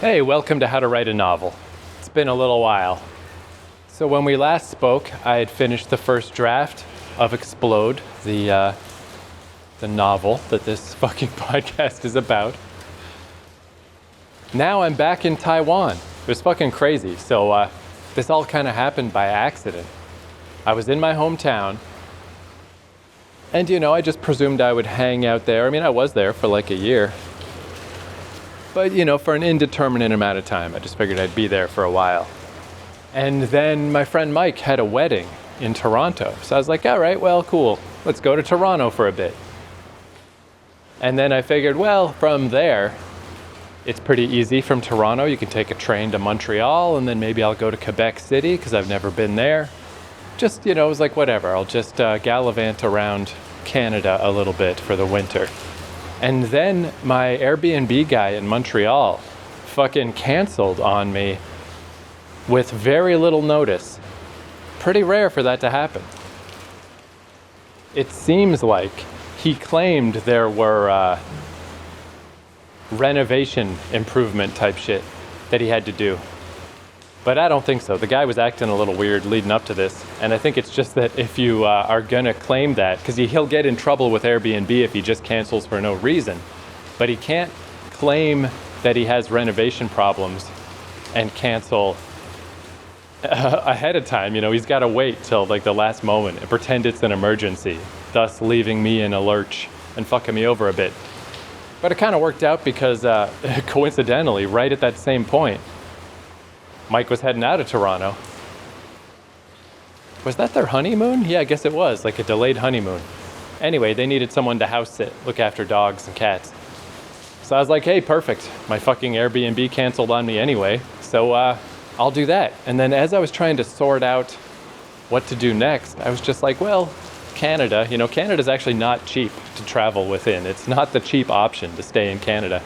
Hey, welcome to How to Write a Novel. It's been a little while. So when we last spoke, I had finished the first draft of Explode, the novel that this fucking podcast is about. Now I'm back in Taiwan. It was fucking crazy. So this all kind of happened by accident. I was in my hometown, and I just presumed I would hang out there. I mean, I was there for like a year. But, for an indeterminate amount of time. I just figured I'd be there for a while. And then my friend Mike had a wedding in Toronto. So I was like, all right, well, cool. Let's go to Toronto for a bit. And then I figured, well, from there, it's pretty easy from Toronto. You can take a train to Montreal, and then maybe I'll go to Quebec City because I've never been there. Just, it was like, whatever. I'll just gallivant around Canada a little bit for the winter. And then my Airbnb guy in Montreal fucking canceled on me with very little notice. Pretty rare for that to happen. It seems like he claimed there were renovation improvement type shit that he had to do. But I don't think so. The guy was acting a little weird leading up to this. And I think it's just that if you are going to claim that, because he'll get in trouble with Airbnb if he just cancels for no reason. But he can't claim that he has renovation problems and cancel ahead of time. He's got to wait till like the last moment and pretend it's an emergency, thus leaving me in a lurch and fucking me over a bit. But it kind of worked out because coincidentally, right at that same point, Mike was heading out of Toronto. Was that their honeymoon? Yeah, I guess it was, like a delayed honeymoon. Anyway, they needed someone to house sit, look after dogs and cats. So I was like, hey, perfect. My fucking Airbnb canceled on me anyway, so I'll do that. And then as I was trying to sort out what to do next, I was just like, well, Canada, Canada's actually not cheap to travel within. It's not the cheap option to stay in Canada.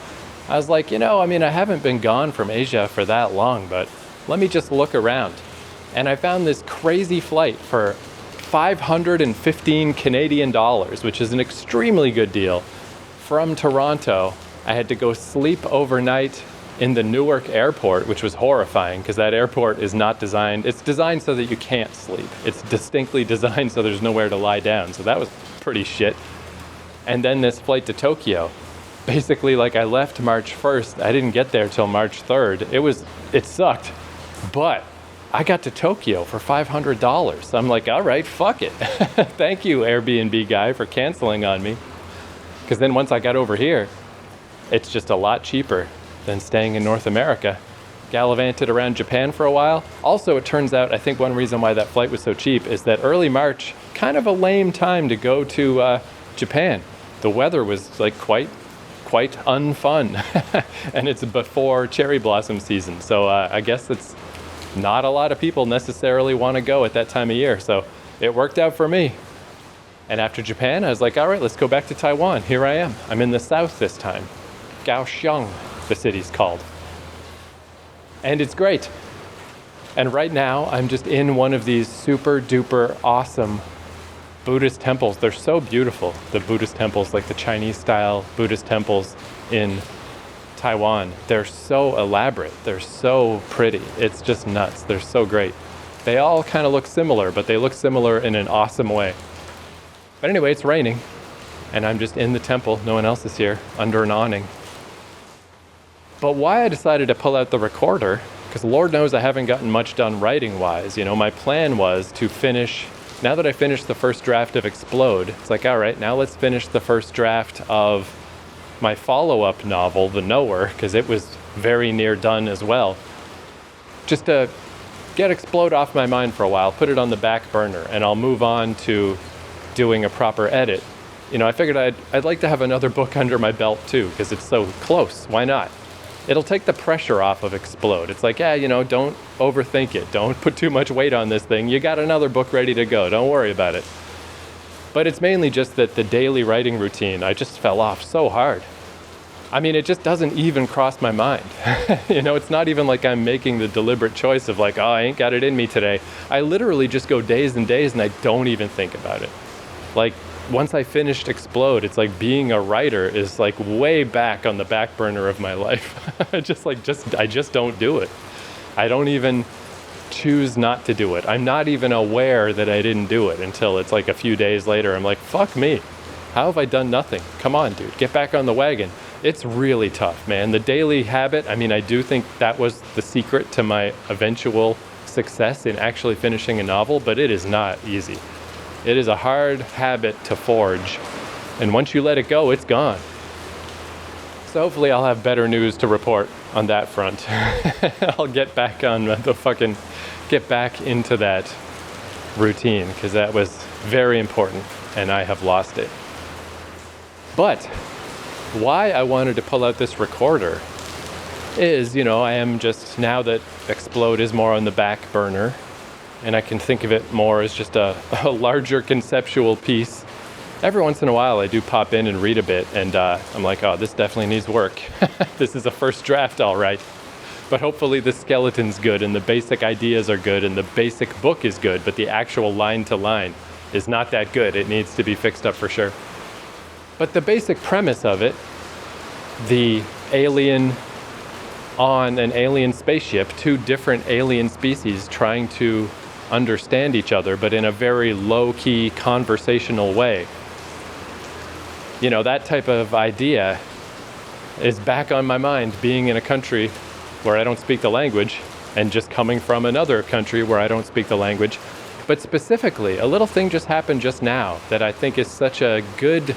I was like, I haven't been gone from Asia for that long, but let me just look around. And I found this crazy flight for 515 Canadian dollars, which is an extremely good deal. From Toronto, I had to go sleep overnight in the Newark airport, which was horrifying because that airport is not designed. It's designed so that you can't sleep. It's distinctly designed so there's nowhere to lie down. So that was pretty shit. And then this flight to Tokyo. Basically, like I left March 1st. I didn't get there till March 3rd. It sucked. But I got to Tokyo for $500. I'm like, all right, fuck it. Thank you, Airbnb guy, for canceling on me. Because then once I got over here, it's just a lot cheaper than staying in North America. Gallivanted around Japan for a while. Also, it turns out, I think one reason why that flight was so cheap is that early March, kind of a lame time to go to Japan. The weather was like quite unfun. And it's before cherry blossom season. So I guess it's not a lot of people necessarily want to go at that time of year. So it worked out for me. And after Japan, I was like, all right, let's go back to Taiwan. Here I am. I'm in the south this time. Kaohsiung, the city's called. And it's great. And right now, I'm just in one of these super duper awesome Buddhist temples. They're so beautiful, the Buddhist temples, like the Chinese style Buddhist temples in Taiwan. They're so elaborate. They're so pretty. It's just nuts. They're so great. They all kind of look similar, but they look similar in an awesome way. But anyway, it's raining, and I'm just in the temple. No one else is here, under an awning. But why I decided to pull out the recorder, because Lord knows I haven't gotten much done writing-wise. My plan was to finish. Now that I finished the first draft of Explode, it's like, all right, now let's finish the first draft of my follow-up novel, The Knower, because it was very near done as well. Just to get Explode off my mind for a while, put it on the back burner, and I'll move on to doing a proper edit. I figured I'd like to have another book under my belt too, because it's so close. Why not? It'll take the pressure off of Explode. It's like, don't overthink it. Don't put too much weight on this thing. You got another book ready to go. Don't worry about it. But it's mainly just that the daily writing routine, I just fell off so hard. It just doesn't even cross my mind. It's not even like I'm making the deliberate choice of like, oh, I ain't got it in me today. I literally just go days and days and I don't even think about it. Like once I finished Explode, it's like being a writer is like way back on the back burner of my life. I just don't do it. I don't even choose not to do it. I'm not even aware that I didn't do it until it's like a few days later. I'm like, fuck me. How have I done nothing? Come on, dude, get back on the wagon. It's really tough, man. The daily habit, I mean, I do think that was the secret to my eventual success in actually finishing a novel, but it is not easy. It is a hard habit to forge, and once you let it go, it's gone. So hopefully I'll have better news to report on that front. I'll get back on get back into that routine, because that was very important, and I have lost it. But why I wanted to pull out this recorder is, I am just, now that Explode is more on the back burner, and I can think of it more as just a larger conceptual piece. Every once in a while I do pop in and read a bit, and I'm like, oh, this definitely needs work. This is a first draft, all right. But hopefully the skeleton's good, and the basic ideas are good, and the basic book is good, but the actual line to line is not that good. It needs to be fixed up for sure. But the basic premise of it, the alien on an alien spaceship, two different alien species trying to understand each other, but in a very low-key conversational way. That type of idea is back on my mind, being in a country where I don't speak the language, and just coming from another country where I don't speak the language. But specifically, a little thing just happened just now that I think is such a good,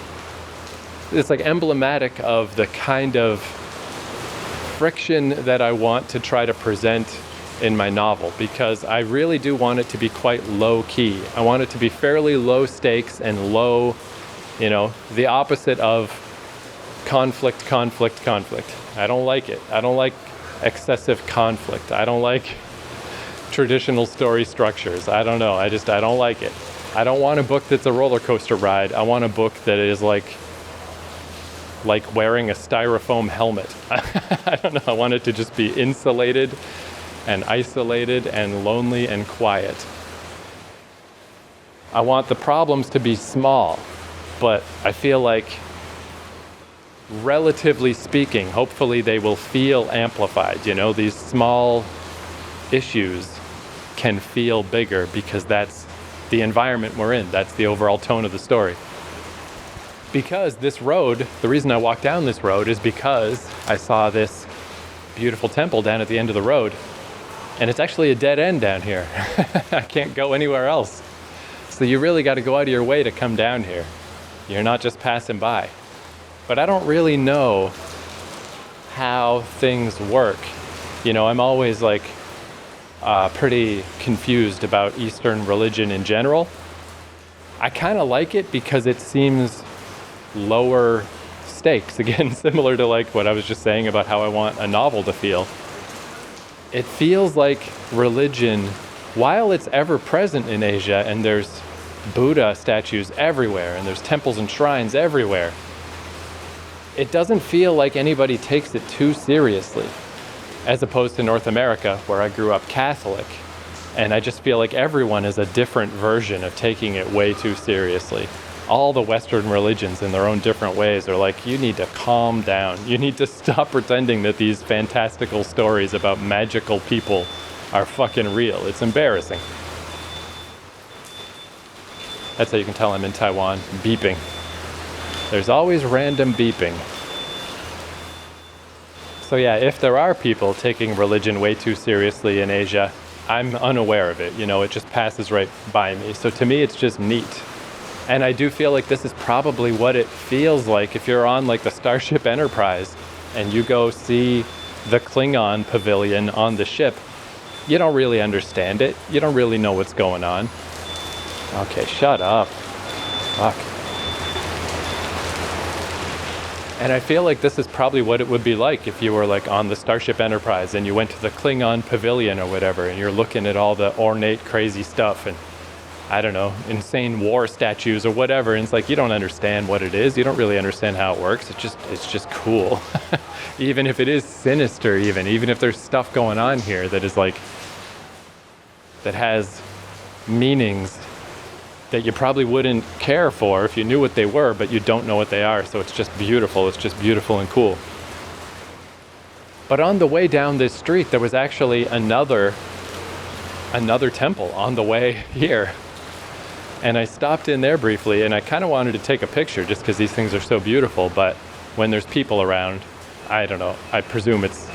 it's like emblematic of the kind of friction that I want to try to present in my novel, because I really do want it to be quite low key. I want it to be fairly low stakes and low, the opposite of conflict. I don't like it. I don't like excessive conflict. I don't like traditional story structures. I don't know. I don't like it. I don't want a book that's a roller coaster ride. I want a book that is like wearing a styrofoam helmet. I don't know. I want it to just be insulated and isolated and lonely and quiet. I want the problems to be small, but I feel like, relatively speaking, hopefully they will feel amplified. These small issues can feel bigger because that's the environment we're in. That's the overall tone of the story. Because this road, the reason I walked down this road is because I saw this beautiful temple down at the end of the road. And it's actually a dead end down here. I can't go anywhere else. So you really got to go out of your way to come down here. You're not just passing by. But I don't really know how things work. I'm always pretty confused about Eastern religion in general. I kind of like it because it seems lower stakes. Again, similar to what I was just saying about how I want a novel to feel. It feels like religion, while it's ever present in Asia, and there's Buddha statues everywhere, and there's temples and shrines everywhere, it doesn't feel like anybody takes it too seriously, as opposed to North America, where I grew up Catholic, and I just feel like everyone is a different version of taking it way too seriously. All the Western religions in their own different ways are like, you need to calm down. You need to stop pretending that these fantastical stories about magical people are fucking real. It's embarrassing. That's how you can tell I'm in Taiwan. Beeping. There's always random beeping. So yeah, if there are people taking religion way too seriously in Asia, I'm unaware of it. It just passes right by me. So to me, it's just neat. And I do feel like this is probably what it feels like if you're on the Starship Enterprise and you go see the Klingon pavilion on the ship. You don't really understand it. You don't really know what's going on. Okay, shut up. Fuck. And I feel like this is probably what it would be like if you were on the Starship Enterprise and you went to the Klingon pavilion or whatever, and you're looking at all the ornate, crazy stuff and, I don't know, insane war statues or whatever, and it's you don't understand what it is. You don't really understand how it works. It's just cool. Even if it is sinister, even if there's stuff going on here that is that has meanings that you probably wouldn't care for if you knew what they were, but you don't know what they are. So it's just beautiful. It's just beautiful and cool. But on the way down this street, there was actually another temple on the way here. And I stopped in there briefly, and I kind of wanted to take a picture just because these things are so beautiful. But when there's people around, I don't know. I presume it's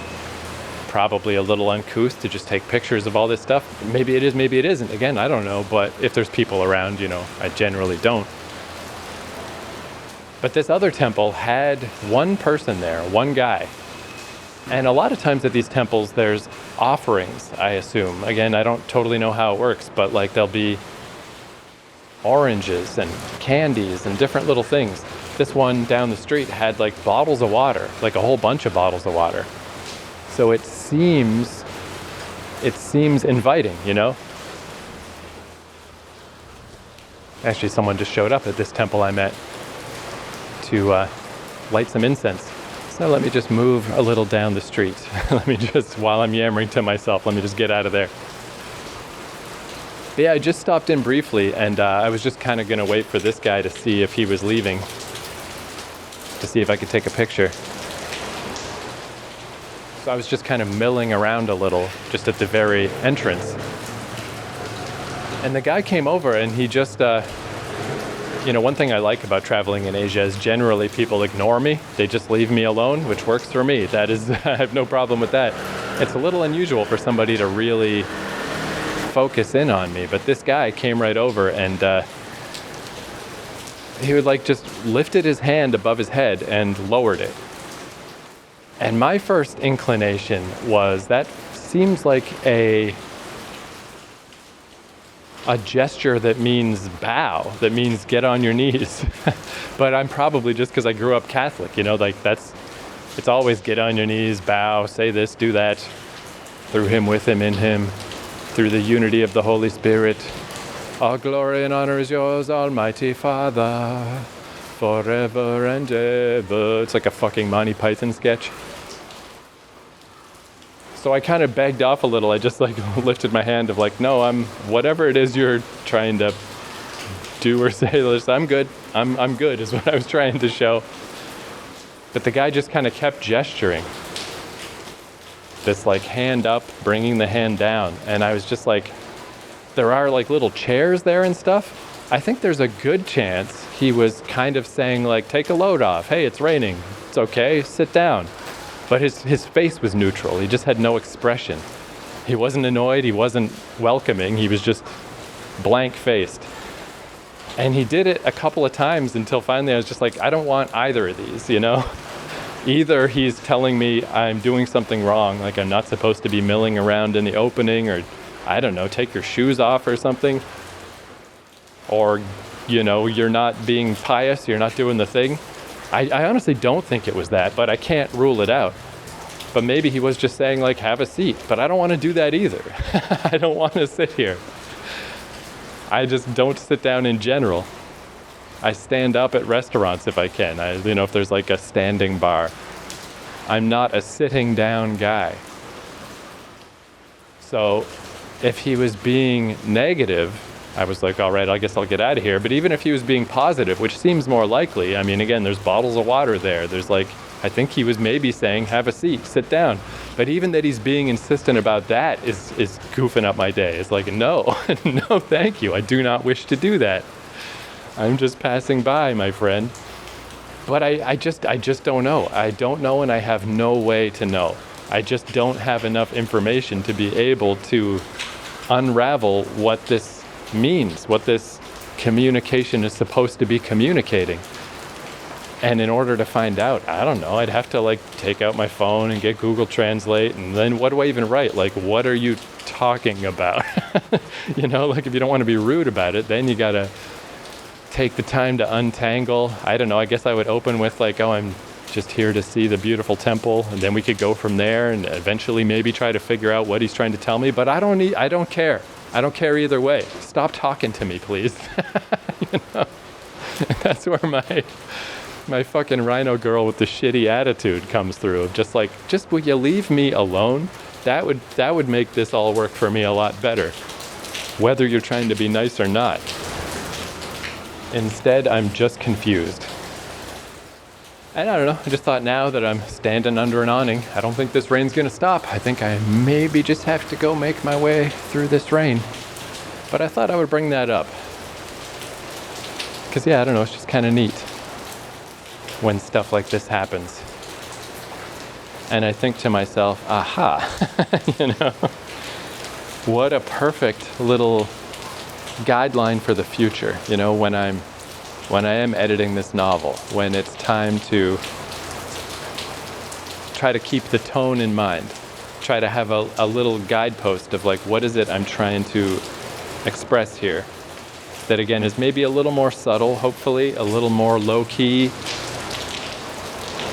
probably a little uncouth to just take pictures of all this stuff. Maybe it is, maybe it isn't. Again, I don't know. But if there's people around, I generally don't. But this other temple had one person there, one guy. And a lot of times at these temples, there's offerings, I assume. Again, I don't totally know how it works, but like there'll be oranges and candies and different little things. This one down the street had like bottles of water, like a whole bunch of bottles of water. So it seems inviting, Actually, someone just showed up at this temple I'm at to light some incense. So let me just move a little down the street. While I'm yammering to myself, let me just get out of there. But yeah, I just stopped in briefly, and I was just kind of going to wait for this guy to see if he was leaving, to see if I could take a picture. So I was just kind of milling around a little, just at the very entrance. And the guy came over, and he just... one thing I like about traveling in Asia is generally people ignore me. They just leave me alone, which works for me. That is, I have no problem with that. It's a little unusual for somebody to really focus in on me, but this guy came right over, and he would just lifted his hand above his head and lowered it. And my first inclination was that seems like a gesture that means bow, that means get on your knees. But I'm probably just because I grew up Catholic, it's always get on your knees, bow, say this, do that, through him, with him, in him, through the unity of the Holy Spirit. All glory and honor is yours, Almighty Father, forever and ever. It's like a fucking Monty Python sketch. So I kind of begged off a little. I just lifted my hand of no, whatever it is you're trying to do or say, I'm good. I'm good is what I was trying to show. But the guy just kind of kept gesturing. This hand up, bringing the hand down. And I was just there are little chairs there and stuff. I think there's a good chance he was kind of saying take a load off. Hey, it's raining. It's okay. Sit down. But his face was neutral. He just had no expression. He wasn't annoyed. He wasn't welcoming. He was just blank-faced. And he did it a couple of times until finally I was just I don't want either of these, Either he's telling me I'm doing something wrong, I'm not supposed to be milling around in the opening, or, I don't know, take your shoes off or something. Or, you're not being pious, you're not doing the thing. I honestly don't think it was that, but I can't rule it out. But maybe he was just saying, have a seat. But I don't want to do that either. I don't want to sit here. I just don't sit down in general. I stand up at restaurants if I can. If there's a standing bar. I'm not a sitting down guy. So if he was being negative, I was all right, I guess I'll get out of here. But even if he was being positive, which seems more likely, again, there's bottles of water there. There's I think he was maybe saying, have a seat, sit down. But even that he's being insistent about that is goofing up my day. It's no, no, thank you. I do not wish to do that. I'm just passing by, my friend. But I just don't know. I don't know, and I have no way to know. I just don't have enough information to be able to unravel what this means, what this communication is supposed to be communicating. And in order to find out, I don't know, I'd have to take out my phone and get Google Translate, and then what do I even write? What are you talking about? If you don't want to be rude about it, then you gotta take the time to untangle. I don't know, I guess I would open with I'm just here to see the beautiful temple, and then we could go from there and eventually maybe try to figure out what he's trying to tell me, but I don't care. I don't care either way. Stop talking to me, please. That's where my fucking rhino girl with the shitty attitude comes through of just will you leave me alone? That would make this all work for me a lot better, whether you're trying to be nice or not. Instead, I'm just confused. And I don't know, I just thought now that I'm standing under an awning, I don't think this rain's gonna stop. I think I maybe just have to go make my way through this rain. But I thought I would bring that up. Because yeah, I don't know, it's just kind of neat when stuff like this happens. And I think to myself, aha, you know, what a perfect little guideline for the future, you know, when I am editing this novel, when it's time to try to keep the tone in mind, try to have a little guidepost of like, what is it I'm trying to express here? That again is maybe a little more subtle, hopefully, a little more low-key,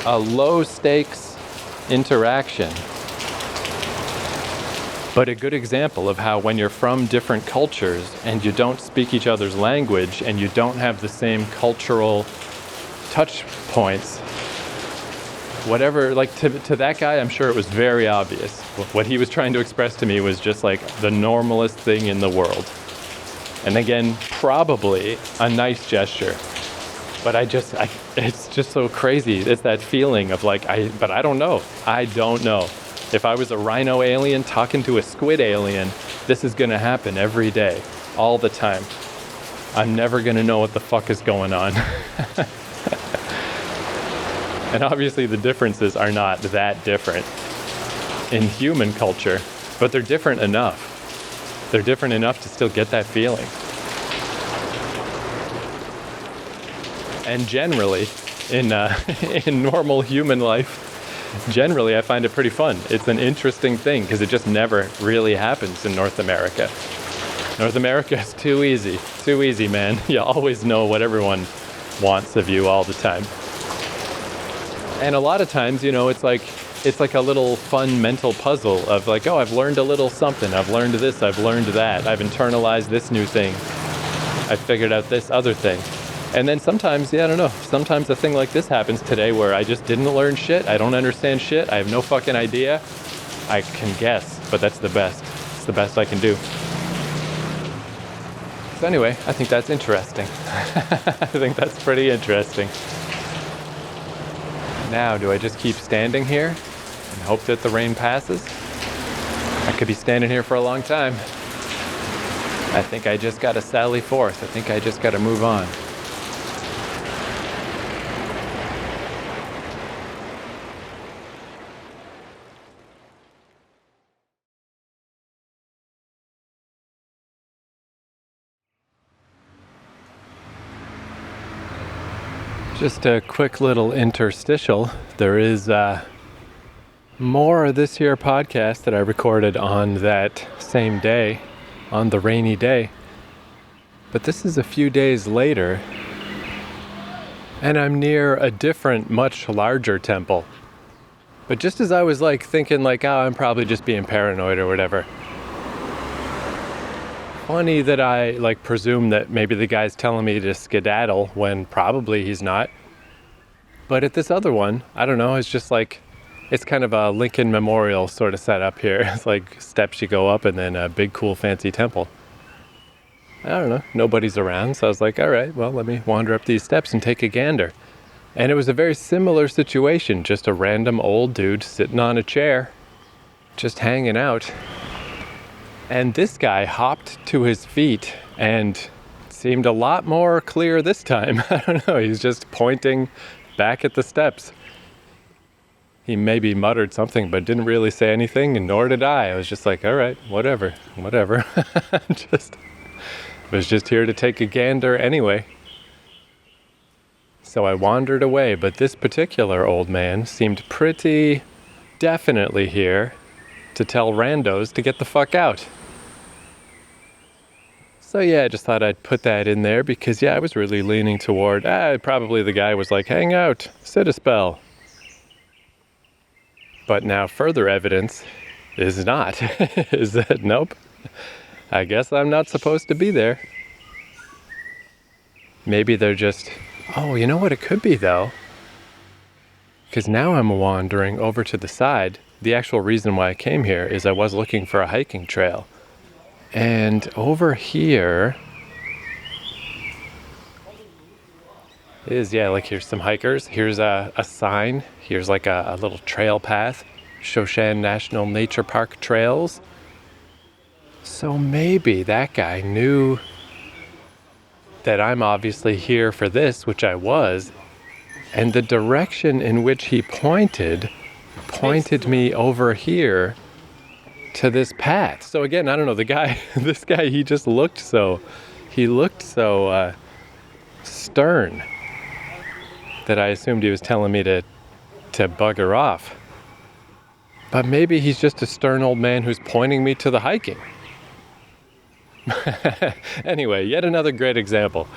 a low-stakes interaction. But a good example of how when you're from different cultures and you don't speak each other's language and you don't have the same cultural touch points, whatever, like to that guy, I'm sure it was very obvious. What he was trying to express to me was just like the normalest thing in the world. And again, probably a nice gesture. But it's just so crazy. It's that feeling of like, but I don't know. I don't know. If I was a rhino alien talking to a squid alien, this is gonna happen every day, all the time. I'm never gonna know what the fuck is going on. And obviously the differences are not that different in human culture, but they're different enough. They're different enough to still get that feeling. And generally, in normal human life, generally I find it pretty fun. It's an interesting thing because it just never really happens in North America. North America is too easy, man. You always know what everyone wants of you all the time. And a lot of times, you know, it's like a little fun mental puzzle of like, oh, I've learned a little something. I've learned this, I've learned that. I've internalized this new thing. I've figured out this other thing. And then sometimes, yeah, I don't know, sometimes a thing like this happens today where I just didn't learn shit, I don't understand shit, I have no fucking idea. I can guess, but that's the best. It's the best I can do. So anyway, I think that's interesting. I think that's pretty interesting. Now, do I just keep standing here and hope that the rain passes? I could be standing here for a long time. I think I just gotta sally forth. I think I just gotta move on. Just a quick little interstitial. There is more of this here podcast that I recorded on that same day, on the rainy day. But this is a few days later, and I'm near a different, much larger temple. But just as I was like thinking like, oh, I'm probably just being paranoid or whatever. Funny that I like presume that maybe the guy's telling me to skedaddle when probably he's not. But at this other one, I don't know, it's just like, it's kind of a Lincoln Memorial sort of setup here. It's like steps you go up and then a big cool fancy temple. I don't know, nobody's around, so I was like, all right, well, let me wander up these steps and take a gander. And it was a very similar situation, just a random old dude sitting on a chair, just hanging out. And this guy hopped to his feet and seemed a lot more clear this time. I don't know, he's just pointing back at the steps. He maybe muttered something, but didn't really say anything, and nor did I. I was just like, all right, whatever. Was just here to take a gander anyway. So I wandered away, but this particular old man seemed pretty definitely here to tell randos to get the fuck out. So yeah, I just thought I'd put that in there because yeah, I was really leaning toward, probably the guy was like, hang out, sit a spell. But now further evidence is not, is that nope, I guess I'm not supposed to be there. Maybe they're just, oh, you know what it could be though? Because now I'm wandering over to the side. The actual reason why I came here is I was looking for a hiking trail. And over here, It is, yeah, like here's some hikers. Here's a sign. Here's like a little trail path. Shoshan National Nature Park trails. So maybe that guy knew that I'm obviously here for this, which I was, and the direction in which he pointed me over here to this path. So again, I don't know, the guy, this guy, he looked so stern that I assumed he was telling me to bugger off. But maybe he's just a stern old man who's pointing me to the hiking. Anyway, yet another great example.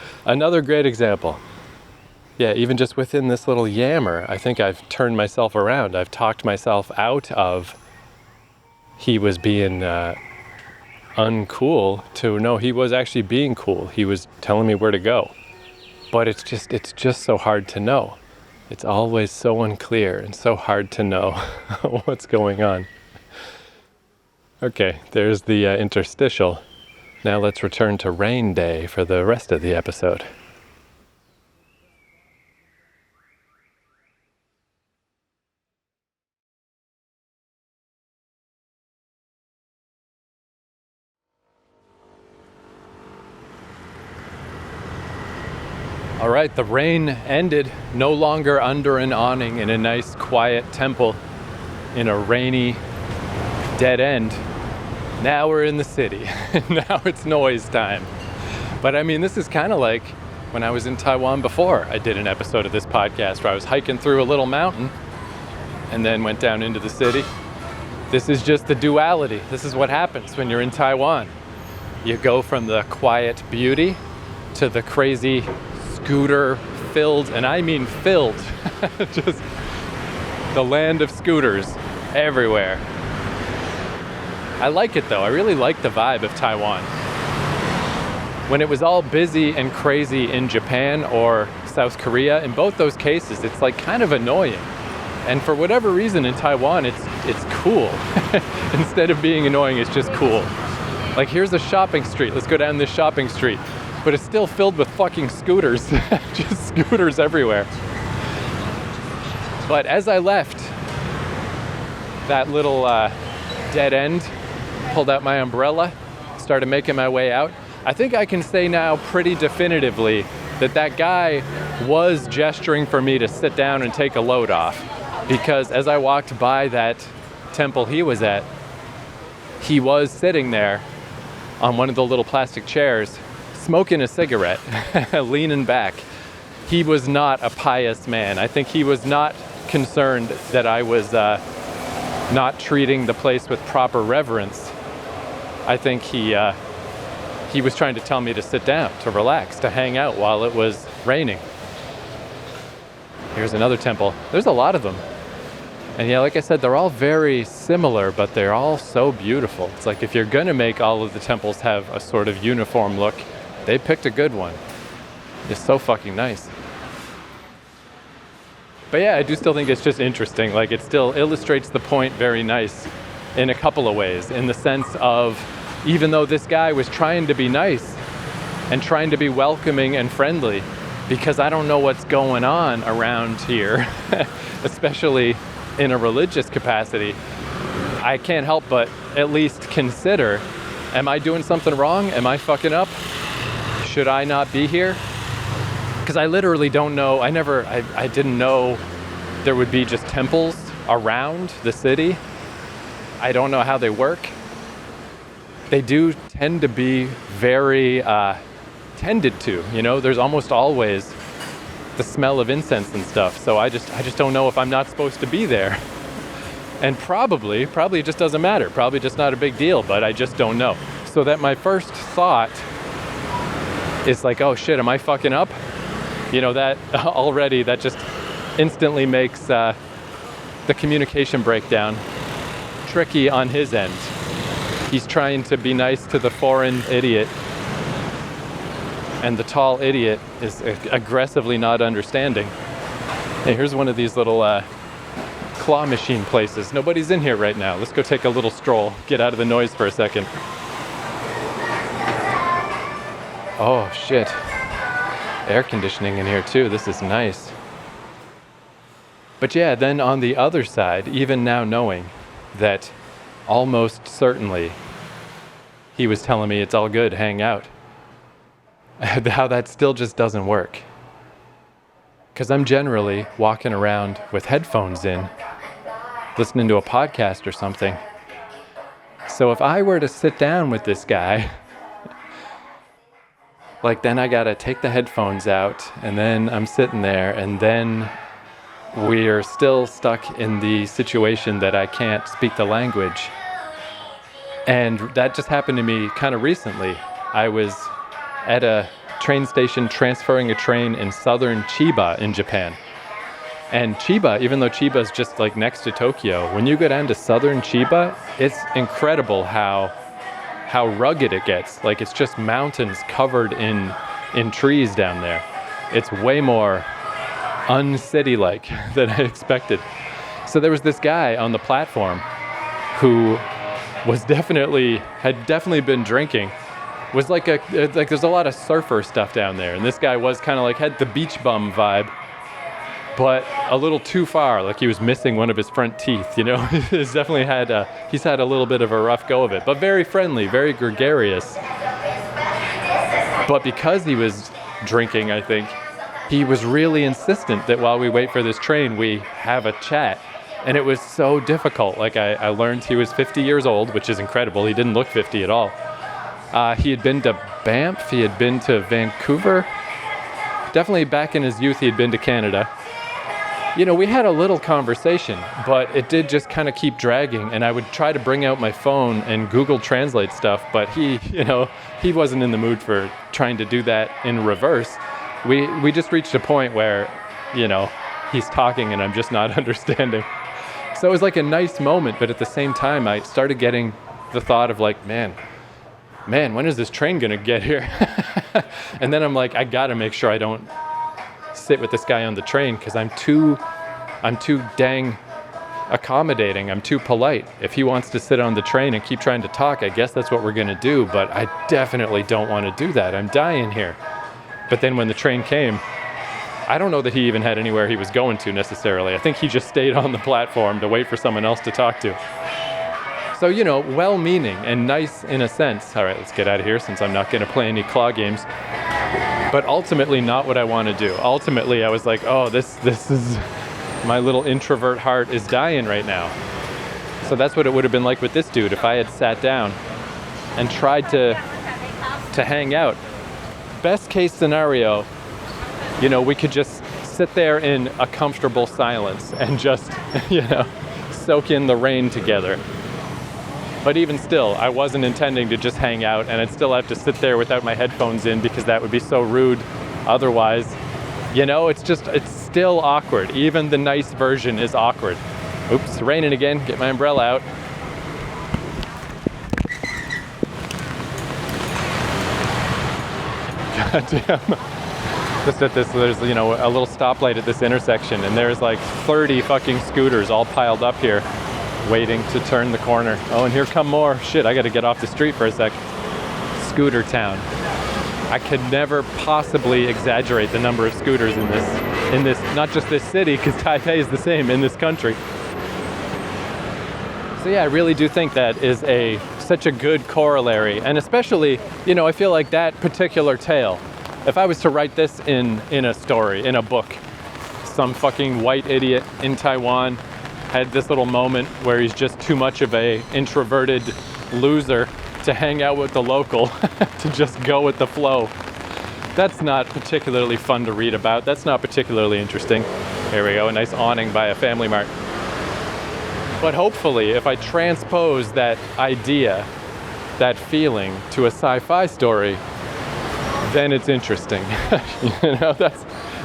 Yeah, even just within this little yammer, I think I've turned myself around. I've talked myself out of he was being uncool to no, he was actually being cool. He was telling me where to go. But it's just so hard to know. It's always so unclear and so hard to know what's going on. Okay, there's the interstitial. Now let's return to rain day for the rest of the episode. All right, the rain ended, no longer under an awning in a nice quiet temple in a rainy dead end. Now we're in the city. Now it's noise time. But I mean, this is kind of like when I was in Taiwan before. I did an episode of this podcast where I was hiking through a little mountain and then went down into the city. This is just the duality. This is what happens when you're in Taiwan. You go from the quiet beauty to the crazy scooter filled, and I mean filled, just the land of scooters everywhere. I like it though. I really like the vibe of Taiwan. When it was all busy and crazy in Japan or South Korea, in both those cases, it's like kind of annoying. And for whatever reason in Taiwan, it's cool. Instead of being annoying, it's just cool. Like here's a shopping street. Let's go down this shopping street. But it's still filled with fucking scooters. Just scooters everywhere. But as I left that little dead end, pulled out my umbrella, started making my way out, I think I can say now pretty definitively that that guy was gesturing for me to sit down and take a load off. Because as I walked by that temple he was at, he was sitting there on one of the little plastic chairs, smoking a cigarette, leaning back. He was not a pious man. I think he was not concerned that I was not treating the place with proper reverence. I think he was trying to tell me to sit down, to relax, to hang out while it was raining. Here's another temple. There's a lot of them. And yeah, like I said, they're all very similar, but they're all so beautiful. It's like if you're gonna make all of the temples have a sort of uniform look, they picked a good one. It's so fucking nice. But yeah, I do still think it's just interesting. Like it still illustrates the point very nice in a couple of ways. In the sense of, even though this guy was trying to be nice and trying to be welcoming and friendly, because I don't know what's going on around here, especially in a religious capacity, I can't help but at least consider, am I doing something wrong? Am I fucking up? Should I not be here? Because I literally don't know. I didn't know there would be just temples around the city. I don't know how they work. They do tend to be very tended to, you know, there's almost always the smell of incense and stuff. So I just don't know if I'm not supposed to be there. And probably it just doesn't matter. Probably just not a big deal, but I just don't know. So that my first thought is like, oh shit, am I fucking up? You know, that already, that just instantly makes the communication breakdown tricky on his end. He's trying to be nice to the foreign idiot, and the tall idiot is aggressively not understanding. Hey, here's one of these little claw machine places. Nobody's in here right now. Let's go take a little stroll, get out of the noise for a second. Oh shit. air conditioning in here too. This is nice. But yeah, then on the other side, even now knowing that almost certainly he was telling me it's all good, hang out, how that still just doesn't work. Because I'm generally walking around with headphones in, listening to a podcast or something. So if I were to sit down with this guy, like then I gotta take the headphones out, and then I'm sitting there, and then we're still stuck in the situation that I can't speak the language. And that just happened to me kind of recently. I was at a train station transferring a train in southern Chiba in Japan. And Chiba, even though Chiba is just like next to Tokyo, when you go down to southern Chiba, it's incredible how rugged it gets. Like it's just mountains covered in trees down there. It's way more uncity-like than I expected. So there was this guy on the platform who had definitely been drinking. Was like there's a lot of surfer stuff down there, and this guy was kind of like had the beach bum vibe, but a little too far. Like he was missing one of his front teeth, you know. He's definitely had a little bit of a rough go of it, but very friendly, very gregarious. But because he was drinking, I think he was really insistent that while we wait for this train, we have a chat. And it was so difficult. Like I learned he was 50 years old, which is incredible. He didn't look 50 at all. He had been to Banff. He had been to Vancouver. Definitely back in his youth, he had been to Canada. You know, we had a little conversation, but it did just kind of keep dragging. And I would try to bring out my phone and Google Translate stuff, but he wasn't in the mood for trying to do that in reverse. We just reached a point where, he's talking and I'm just not understanding. So it was like a nice moment, but at the same time, I started getting the thought of like, man, when is this train gonna get here? And then I'm like, I gotta make sure I don't sit with this guy on the train because I'm too dang accommodating. I'm too polite. If he wants to sit on the train and keep trying to talk, I guess that's what we're gonna do, but I definitely don't want to do that. I'm dying here. But then when the train came, I don't know that he even had anywhere he was going to necessarily. I think he just stayed on the platform to wait for someone else to talk to. So, well-meaning and nice in a sense. All right, let's get out of here since I'm not going to play any claw games. But ultimately not what I want to do. Ultimately, I was like, oh, this is... My little introvert heart is dying right now. So that's what it would have been like with this dude if I had sat down and tried to hang out. Best case scenario, we could just sit there in a comfortable silence and just, soak in the rain together. But even still, I wasn't intending to just hang out, and I'd still have to sit there without my headphones in because that would be so rude otherwise. It's still awkward. Even the nice version is awkward. Oops, raining again. Get my umbrella out. God damn. There's a little stoplight at this intersection, and there's like 30 fucking scooters all piled up here waiting to turn the corner. Oh, and here come more. Shit, I gotta get off the street for a sec. Scooter town. I could never possibly exaggerate the number of scooters in this, not just this city, because Taipei is the same in this country. So yeah, I really do think that is such a good corollary, and especially, I feel like that particular tale, if I was to write this in a story, in a book, some fucking white idiot in Taiwan had this little moment where he's just too much of a introverted loser to hang out with the local, to just go with the flow. That's not particularly fun to read about. That's not particularly interesting. Here we go, a nice awning by a Family Mart. But hopefully, if I transpose that idea, that feeling, to a sci-fi story, then it's interesting.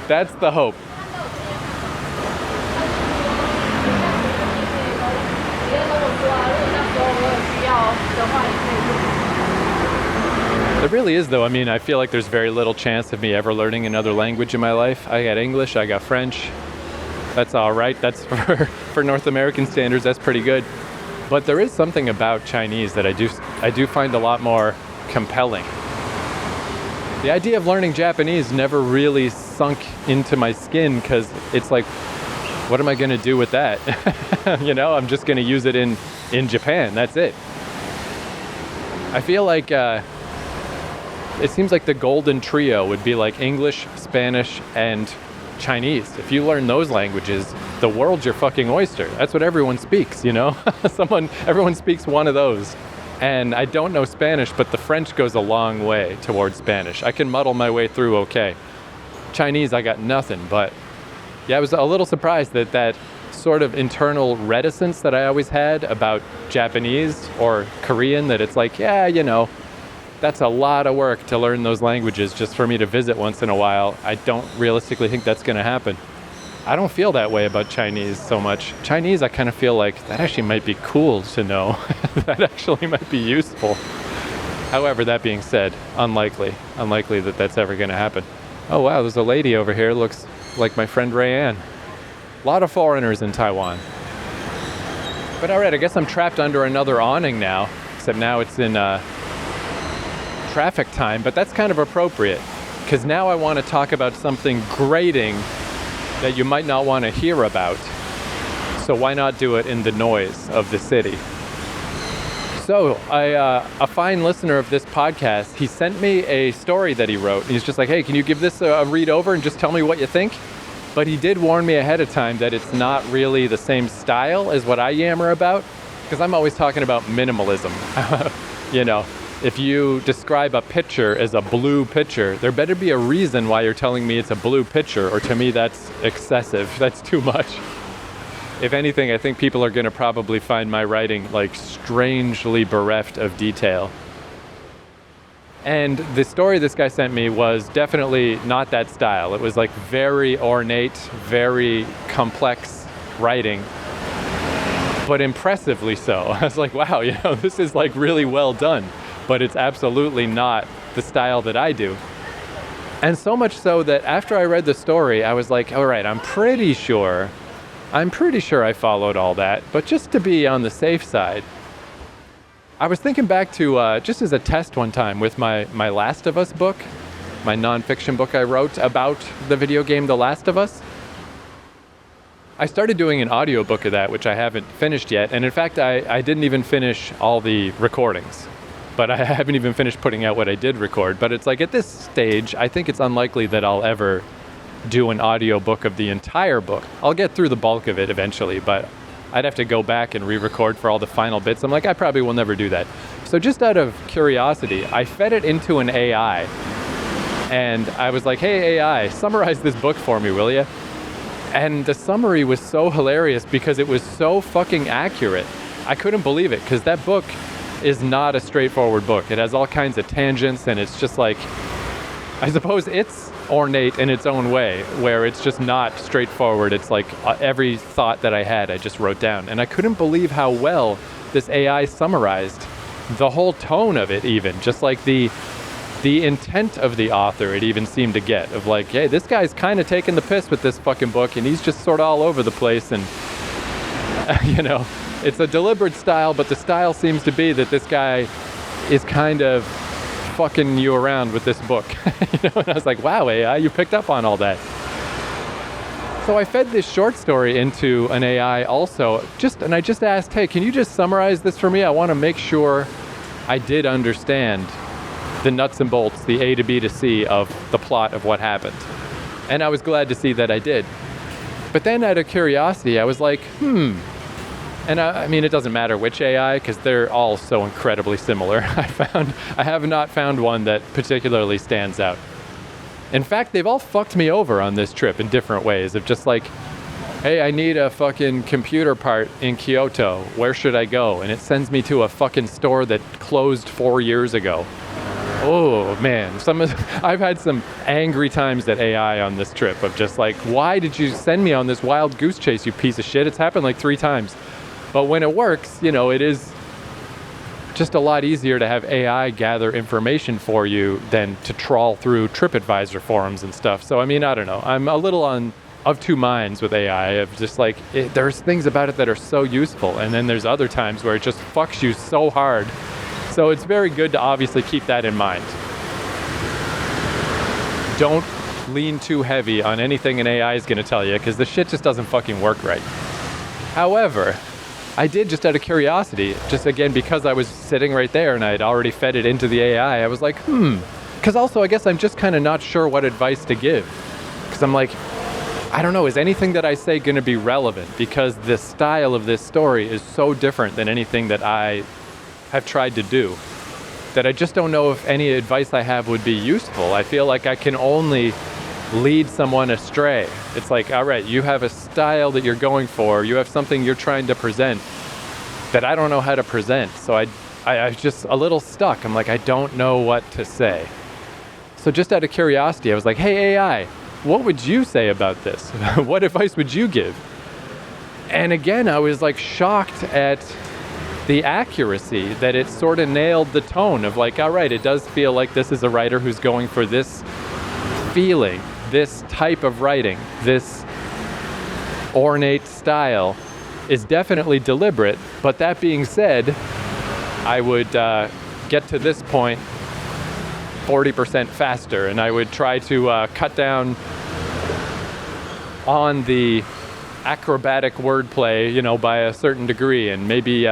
That's the hope. It really is, though. I mean, I feel like there's very little chance of me ever learning another language in my life. I got English, I got French. That's all right. That's for North American standards, that's pretty good. But there is something about Chinese that I do find a lot more compelling. The idea of learning Japanese never really sunk into my skin because it's like, what am I going to do with that? I'm just going to use it in Japan. That's it. I feel like it seems like the golden trio would be like English, Spanish, and Chinese. If you learn those languages, the world's your fucking oyster. That's what everyone speaks, Everyone speaks one of those. And I don't know Spanish, but the French goes a long way towards Spanish. I can muddle my way through okay. Chinese, I got nothing, but yeah, I was a little surprised that sort of internal reticence that I always had about Japanese or Korean, that it's like, that's a lot of work to learn those languages just for me to visit once in a while. I don't realistically think that's going to happen. I don't feel that way about Chinese so much. Chinese, I kind of feel like that actually might be cool to know. That actually might be useful. However, that being said, unlikely that that's ever going to happen. Oh wow, there's a lady over here, looks like my friend Rayanne. A lot of foreigners in Taiwan. But all right, I guess I'm trapped under another awning now, except now it's in traffic time, but that's kind of appropriate, because now I want to talk about something grating that you might not want to hear about. So why not do it in the noise of the city? So a fine listener of this podcast, he sent me a story that he wrote. He's just like, hey, can you give this a read over and just tell me what you think? But he did warn me ahead of time that it's not really the same style as what I yammer about, because I'm always talking about minimalism. If you describe a picture as a blue picture, there better be a reason why you're telling me it's a blue picture, or to me that's excessive, that's too much. If anything, I think people are going to probably find my writing like strangely bereft of detail. And the story this guy sent me was definitely not that style. It was like very ornate, very complex writing, but impressively so. I was like, wow, this is like really well done. But it's absolutely not the style that I do. And so much so that after I read the story, I was like, all right, I'm pretty sure I followed all that, but just to be on the safe side, I was thinking back to just as a test one time with my Last of Us book, my nonfiction book I wrote about the video game The Last of Us. I started doing an audiobook of that, which I haven't finished yet, and in fact, I didn't even finish all the recordings. But I haven't even finished putting out what I did record. But it's like at this stage, I think it's unlikely that I'll ever do an audiobook of the entire book. I'll get through the bulk of it eventually, but I'd have to go back and re-record for all the final bits. I'm like, I probably will never do that. So just out of curiosity, I fed it into an AI. And I was like, hey, AI, summarize this book for me, will you? And the summary was so hilarious because it was so fucking accurate. I couldn't believe it, because that book is not a straightforward book. It has all kinds of tangents, and it's just like, I suppose it's ornate in its own way, where it's just not straightforward. It's like every thought that I had, I just wrote down. And I couldn't believe how well this AI summarized the whole tone of it, even. Just like the intent of the author, it even seemed to get, of like, hey, this guy's kind of taking the piss with this fucking book, and he's just sort of all over the place, and, it's a deliberate style, but the style seems to be that this guy is kind of fucking you around with this book. And I was like, wow, AI, you picked up on all that. So I fed this short story into an AI also, and I just asked, hey, can you just summarize this for me? I want to make sure I did understand the nuts and bolts, the A to B to C of the plot of what happened. And I was glad to see that I did. But then out of curiosity, I was like, And I mean, it doesn't matter which AI, because they're all so incredibly similar. I have not found one that particularly stands out. In fact, they've all fucked me over on this trip in different ways, of just like, hey, I need a fucking computer part in Kyoto. Where should I go? And it sends me to a fucking store that closed 4 years ago. Oh man, I've had some angry times at AI on this trip of just like, why did you send me on this wild goose chase, you piece of shit? It's happened like 3 times. But when it works, it is just a lot easier to have AI gather information for you than to trawl through TripAdvisor forums and stuff. So, I mean, I don't know. I'm a little of two minds with AI, of just like, there's things about it that are so useful. And then there's other times where it just fucks you so hard. So it's very good to obviously keep that in mind. don't lean too heavy on anything an AI is going to tell you, because the shit just doesn't fucking work right. However, I did, just out of curiosity, just again because I was sitting right there and I had already fed it into the AI, I was like, because also I guess I'm just kind of not sure what advice to give. Because I'm like, I don't know, is anything that I say going to be relevant? Because the style of this story is so different than anything that I have tried to do, that I just don't know if any advice I have would be useful. I feel like I can only lead someone astray. It's like, all right, you have a style that you're going for, you have something you're trying to present that I don't know how to present. So I just a little stuck. I'm like, I don't know what to say. So just out of curiosity, I was like, hey AI, what would you say about this? What advice would you give? And again, I was like shocked at the accuracy, that it sort of nailed the tone of like, all right, it does feel like this is a writer who's going for this feeling, this type of writing, this ornate style is definitely deliberate. But that being said, I would get to this point 40% faster, and I would try to cut down on the acrobatic wordplay, you know, by a certain degree, and maybe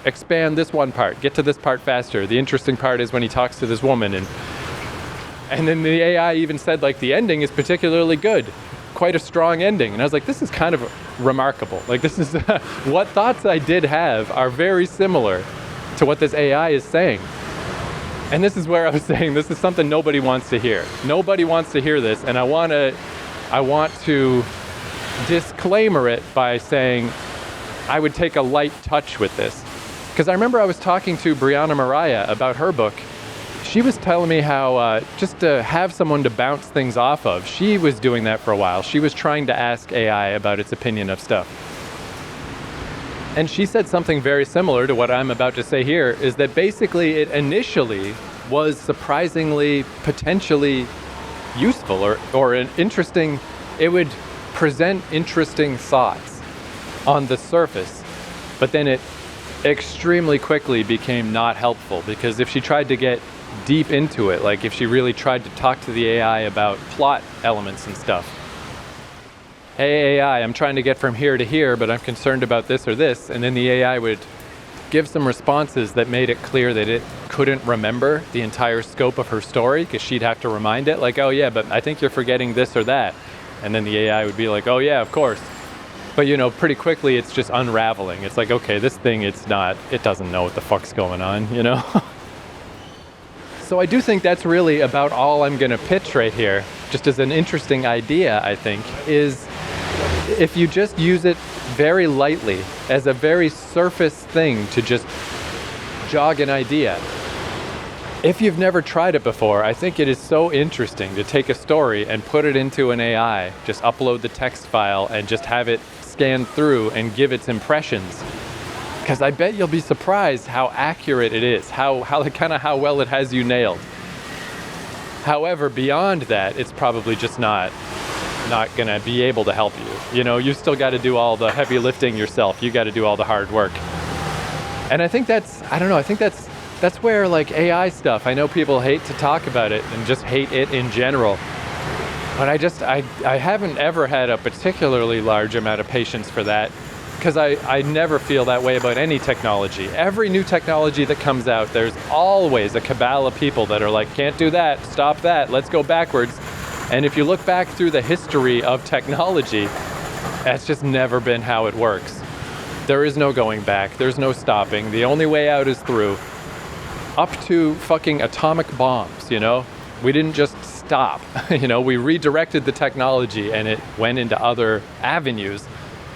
expand this one part, get to this part faster. The interesting part is when he talks to this woman, and then the AI even said like the ending is particularly good, quite a strong ending. And I was like, this is kind of remarkable. Like this is what thoughts I did have are very similar to what this AI is saying. And this is where I was saying this is something nobody wants to hear. Nobody wants to hear this, and I want to disclaimer it by saying I would take a light touch with this. Because I remember I was talking to Brianna Mariah about her book. She was telling me how just to have someone to bounce things off of, she was doing that for a while. She was trying to ask AI about its opinion of stuff. And she said something very similar to what I'm about to say here, is that basically it initially was surprisingly, potentially useful or an interesting, it would present interesting thoughts on the surface, but then it extremely quickly became not helpful, because if she tried to get deep into it, like if she really tried to talk to the AI about plot elements and stuff, hey AI, I'm trying to get from here to here, but I'm concerned about this or this, and then the AI would give some responses that made it clear that it couldn't remember the entire scope of her story, because she'd have to remind it, like, oh yeah, but I think you're forgetting this or that. And then the AI would be like, oh yeah, of course. But you know, pretty quickly it's just unraveling. It's like, okay, this thing, it doesn't know what the fuck's going on, you know? So I do think that's really about all I'm gonna pitch right here, just as an interesting idea, I think, is if you just use it very lightly as a very surface thing to just jog an idea. If you've never tried it before, I think it is so interesting to take a story and put it into an AI, just upload the text file and just have it scan through and give its impressions. Because I bet you'll be surprised how accurate it is, how well it has you nailed. However, beyond that, it's probably just not gonna be able to help you. You know, you still got to do all the heavy lifting yourself. You got to do all the hard work. And I think that's where like AI stuff, I know people hate to talk about it and just hate it in general. But I haven't ever had a particularly large amount of patience for that, because I never feel that way about any technology. Every new technology that comes out, there's always a cabal of people that are like, can't do that, stop that, let's go backwards. And if you look back through the history of technology, that's just never been how it works. There is no going back, there's no stopping. The only way out is through. Up to fucking atomic bombs, you know? We didn't just stop, you know? We redirected the technology and it went into other avenues.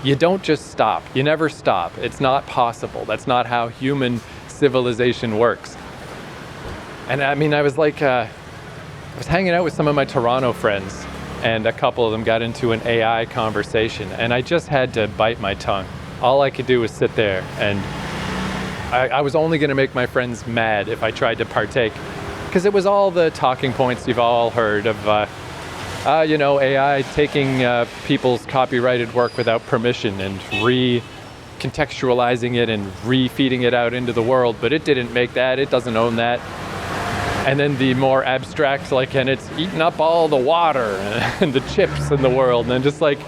You don't just stop. You never stop. It's not possible. That's not how human civilization works. And I mean, I was hanging out with some of my Toronto friends, and a couple of them got into an AI conversation, and I just had to bite my tongue. All I could do was sit there, and I was only going to make my friends mad if I tried to partake, because it was all the talking points you've all heard of, you know, AI taking people's copyrighted work without permission and recontextualizing it and re-feeding it out into the world, but it didn't make that, it doesn't own that. And then the more abstract, like, and it's eating up all the water and the chips in the world. And just like,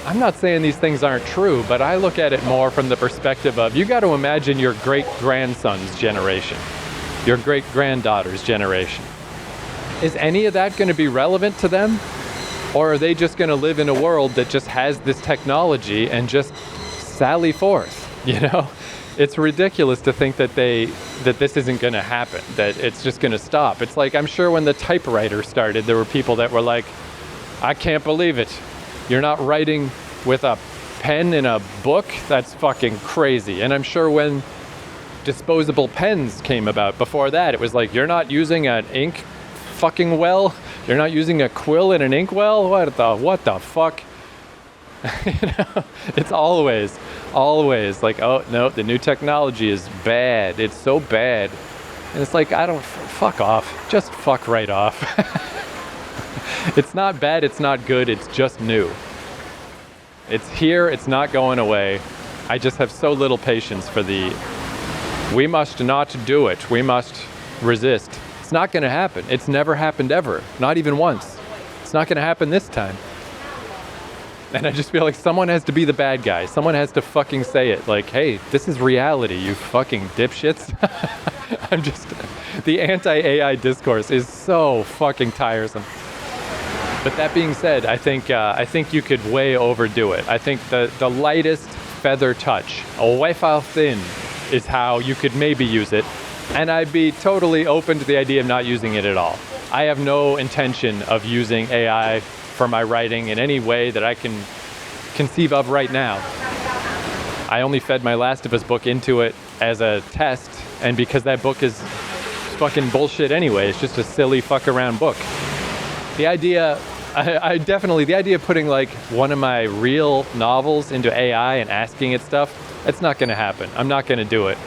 I'm not saying these things aren't true, but I look at it more from the perspective of, you got to imagine your great-grandson's generation, your great-granddaughter's generation. Is any of that going to be relevant to them? Or are they just going to live in a world that just has this technology and just sally forth, you know? It's ridiculous to think that this isn't going to happen, that it's just going to stop. It's like, I'm sure when the typewriter started, there were people that were like, I can't believe it. You're not writing with a pen in a book? That's fucking crazy. And I'm sure when disposable pens came about, before that, it was like, you're not using an ink fucking well? You're not using a quill in an ink well? What the fuck? You know, it's always like, oh no, the new technology is bad. It's so bad. And it's like, fuck off. Just fuck right off. It's not bad, it's not good, it's just new. It's here, it's not going away. I just have so little patience for we must not do it. We must resist. It's not going to happen. It's never happened ever. Not even once. It's not going to happen this time. And I just feel like someone has to be the bad guy. Someone has to fucking say it. Like, hey, this is reality, you fucking dipshits. The anti-AI discourse is so fucking tiresome. But that being said, I think you could way overdo it. I think the lightest feather touch, a wafer thin, is how you could maybe use it. And I'd be totally open to the idea of not using it at all. I have no intention of using AI for my writing in any way that I can conceive of right now. I only fed my Last of Us book into it as a test, and because that book is fucking bullshit anyway, it's just a silly fuck around book. The idea of putting like one of my real novels into AI and asking it stuff, it's not gonna happen. I'm not gonna do it.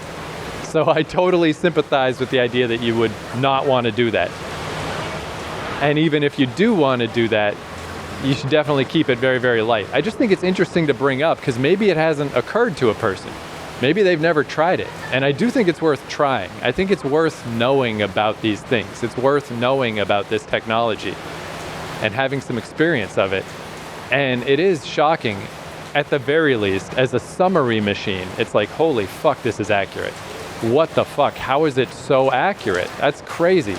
So I totally sympathize with the idea that you would not want to do that. And even if you do want to do that, you should definitely keep it very, very light. I just think it's interesting to bring up because maybe it hasn't occurred to a person. Maybe they've never tried it. And I do think it's worth trying. I think it's worth knowing about these things. It's worth knowing about this technology and having some experience of it. And it is shocking, at the very least, as a summary machine. It's like, holy fuck, this is accurate. What the fuck? How is it so accurate? That's crazy.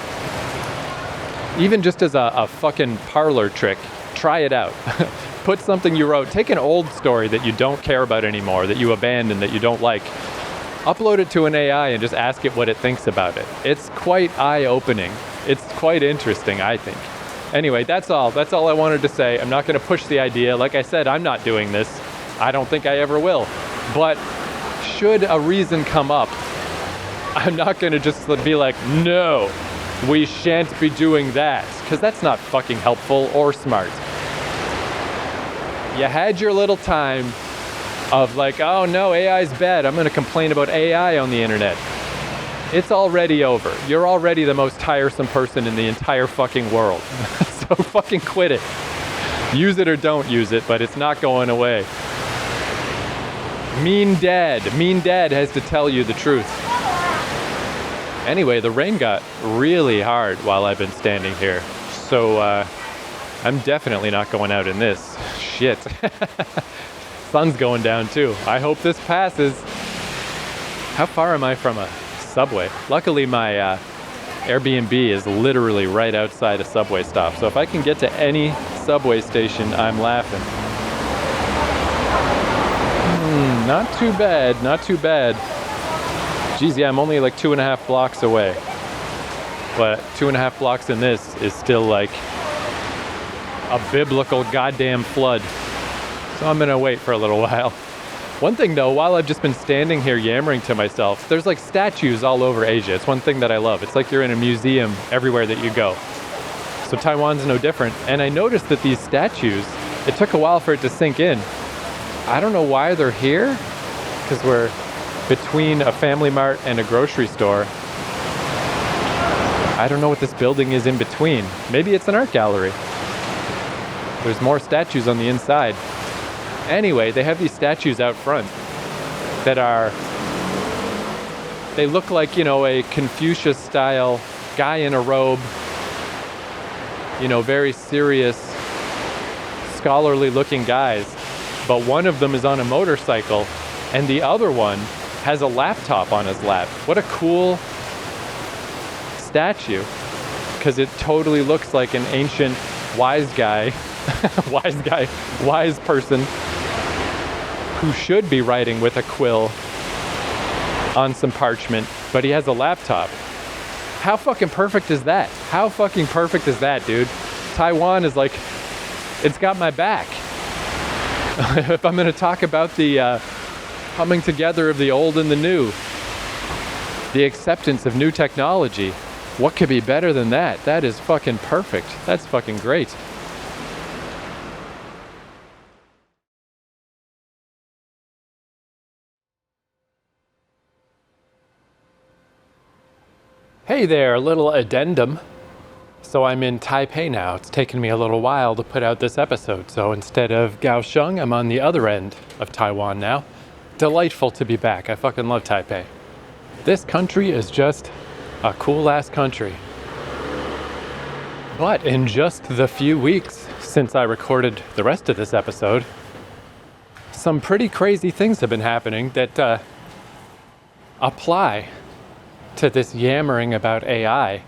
Even just as a fucking parlor trick, try it out. Put something you wrote, take an old story that you don't care about anymore, that you abandoned, that you don't like, upload it to an AI and just ask it what it thinks about it. It's quite eye-opening. It's quite interesting, I think. Anyway, that's all I wanted to say. I'm not going to push the idea. Like I said, I'm not doing this. I don't think I ever will. But should a reason come up, I'm not going to just be like, no, we shan't be doing that, because that's not fucking helpful or smart. You had your little time of like, oh no, AI's bad. I'm going to complain about AI on the internet. It's already over. You're already the most tiresome person in the entire fucking world. So fucking quit it. Use it or don't use it, but it's not going away. Mean dad has to tell you the truth. Anyway, the rain got really hard while I've been standing here. So I'm definitely not going out in this. Shit. Sun's going down too. I hope this passes. How far am I from a subway? Luckily my Airbnb is literally right outside a subway stop. So if I can get to any subway station, I'm laughing. Not too bad, not too bad. Geez, yeah, I'm only like 2.5 blocks away. But 2.5 blocks in this is still like a biblical goddamn flood. So I'm gonna wait for a little while. One thing though, while I've just been standing here yammering to myself, there's like statues all over Asia. It's one thing that I love. It's like you're in a museum everywhere that you go. So Taiwan's no different. And I noticed that these statues, it took a while for it to sink in. I don't know why they're here, because we're between a Family Mart and a grocery store. I don't know what this building is in between. Maybe it's an art gallery. There's more statues on the inside. Anyway, they have these statues out front that they look like, you know, a Confucius-style guy in a robe, very serious, scholarly looking guys, but one of them is on a motorcycle and the other one has a laptop on his lap. What a cool statue, because it totally looks like an ancient wise guy, wise person who should be writing with a quill on some parchment, but he has a laptop. How fucking perfect is that? How fucking perfect is that, dude? Taiwan is like, it's got my back. If I'm going to talk about the coming together of the old and the new, the acceptance of new technology, what could be better than that? That is fucking perfect. That's fucking great. Hey there, a little addendum. So I'm in Taipei now. It's taken me a little while to put out this episode. So instead of Kaohsiung, I'm on the other end of Taiwan now. Delightful to be back. I fucking love Taipei. This country is just a cool ass country. But in just the few weeks since I recorded the rest of this episode, some pretty crazy things have been happening that apply to this yammering about AI.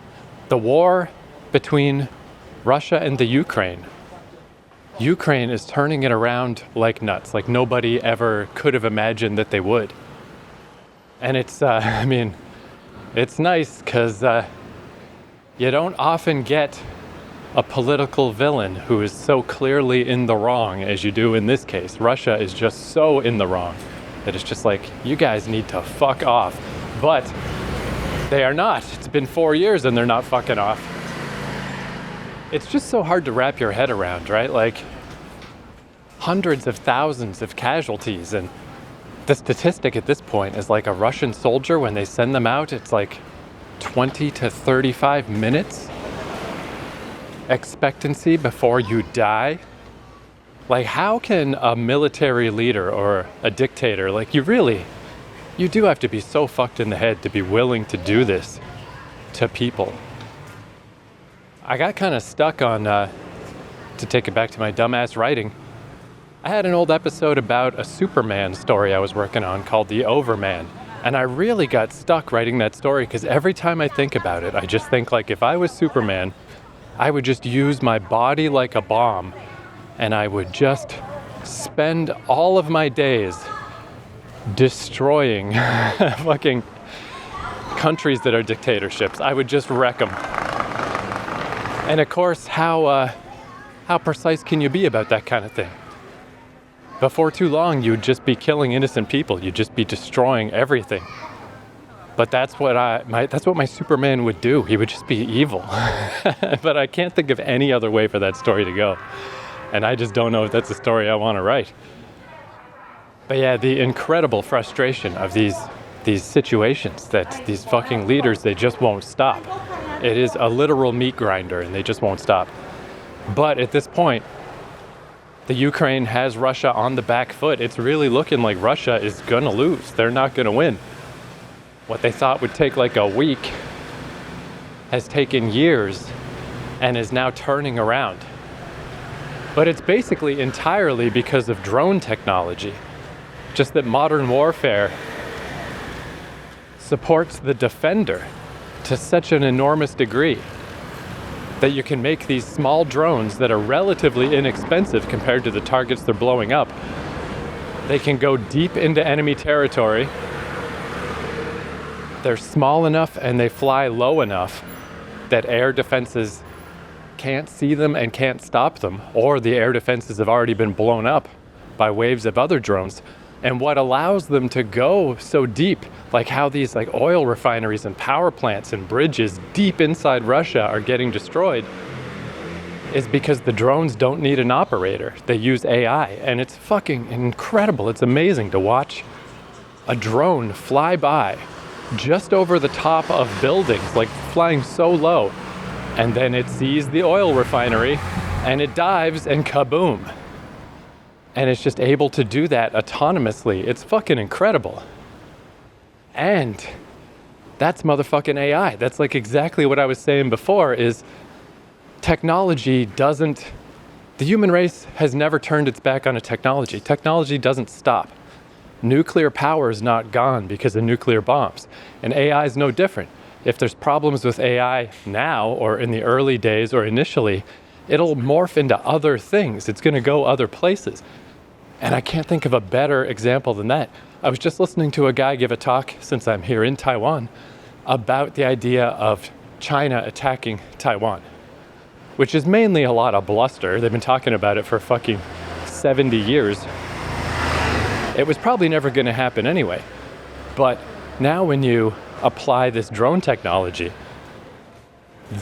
The war between Russia and the Ukraine. Ukraine is turning it around like nuts, like nobody ever could have imagined that they would. And it's, it's nice because you don't often get a political villain who is so clearly in the wrong as you do in this case. Russia is just so in the wrong that it's just like, you guys need to fuck off. But they are not. It's been 4 years and they're not fucking off. It's just so hard to wrap your head around, right? Like, hundreds of thousands of casualties, and the statistic at this point is like a Russian soldier, when they send them out, it's like 20 to 35 minutes expectancy before you die. Like, how can a military leader or a dictator, like, you do have to be so fucked in the head to be willing to do this to people. I got kind of stuck on, to take it back to my dumbass writing, I had an old episode about a Superman story I was working on called The Overman. And I really got stuck writing that story because every time I think about it, I just think, like, if I was Superman, I would just use my body like a bomb and I would just spend all of my days destroying fucking countries that are dictatorships. I would just wreck them. And of course, how precise can you be about that kind of thing? Before too long, you'd just be killing innocent people. You'd just be destroying everything. But that's what my Superman would do. He would just be evil. But I can't think of any other way for that story to go. And I just don't know if that's a story I want to write. But yeah, the incredible frustration of these situations that these fucking leaders, they just won't stop. It is a literal meat grinder and they just won't stop. But at this point, the Ukraine has Russia on the back foot. It's really looking like Russia is gonna lose. They're not gonna win. What they thought would take like a week has taken years and is now turning around. But it's basically entirely because of drone technology. Just that modern warfare supports the defender to such an enormous degree that you can make these small drones that are relatively inexpensive compared to the targets they're blowing up. They can go deep into enemy territory. They're small enough and they fly low enough that air defenses can't see them and can't stop them, or the air defenses have already been blown up by waves of other drones. And what allows them to go so deep, like how these like oil refineries and power plants and bridges deep inside Russia are getting destroyed, is because the drones don't need an operator. They use AI, and it's fucking incredible. It's amazing to watch a drone fly by just over the top of buildings, like flying so low, and then it sees the oil refinery and it dives and kaboom. And it's just able to do that autonomously. It's fucking incredible. And That's motherfucking AI. That's like exactly what I was saying before is technology doesn't, the human race has never turned its back on a technology. Technology doesn't stop. Nuclear power is not gone because of nuclear bombs. And AI is no different. If there's problems with AI now or in the early days or initially, it'll morph into other things. It's going to go other places. And I can't think of a better example than that. I was just listening to a guy give a talk, since I'm here in Taiwan, about the idea of China attacking Taiwan, which is mainly a lot of bluster. They've been talking about it for fucking 70 years. It was probably never going to happen anyway. But now when you apply this drone technology,